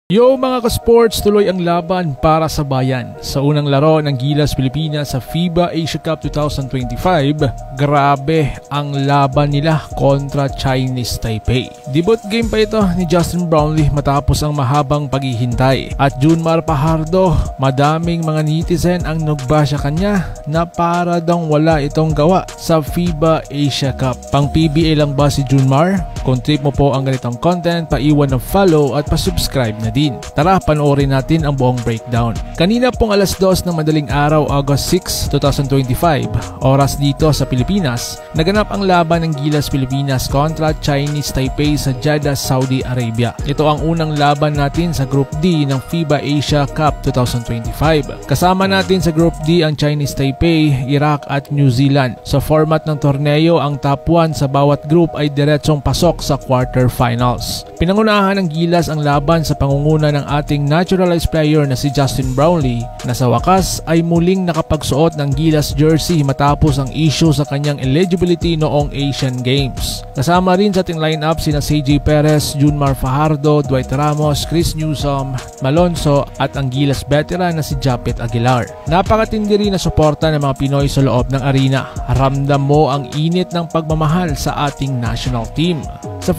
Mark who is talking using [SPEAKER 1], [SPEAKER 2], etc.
[SPEAKER 1] Yo mga ka-sports, tuloy ang laban para sa bayan. Sa unang laro ng Gilas Pilipinas sa FIBA Asia Cup 2025, grabe ang laban nila kontra Chinese Taipei. Debut game pa ito ni Justin Brownlee matapos ang mahabang paghihintay. At Junmar Fajardo, madaming mga netizen ang nagbasya kanya na para daw wala itong gawa sa FIBA Asia Cup. Pang PBA lang ba si Junmar? Kung trip mo po ang ganitong content, paiwan ng follow at pasubscribe na din. Tara, panoorin natin ang buong breakdown. Kanina pong alas 2 ng madaling araw, August 6, 2025, oras dito sa Pilipinas, naganap ang laban ng Gilas Pilipinas kontra Chinese Taipei sa Jeddah, Saudi Arabia. Ito ang unang laban natin sa Group D ng FIBA Asia Cup 2025. Kasama natin sa Group D ang Chinese Taipei, Iraq at New Zealand. Sa format ng torneo, ang top 1 sa bawat group ay diretsong pasok sa quarterfinals. Pinangunahan ng Gilas ang laban sa pangunguna ng ating naturalized player na si Justin Brownlee, na sa wakas ay muling nakapagsuot ng Gilas jersey matapos ang issue sa kanyang eligibility noong Asian Games. Kasama rin sa ating lineup sina CJ Perez, Junmar Fajardo, Dwight Ramos, Chris Newsom, Malonzo at ang Gilas veteran na si Japet Aguilar. Napakatindi rin na suporta ng mga Pinoy sa loob ng arena. Ramdam mo ang init ng pagmamahal sa ating national team. Sa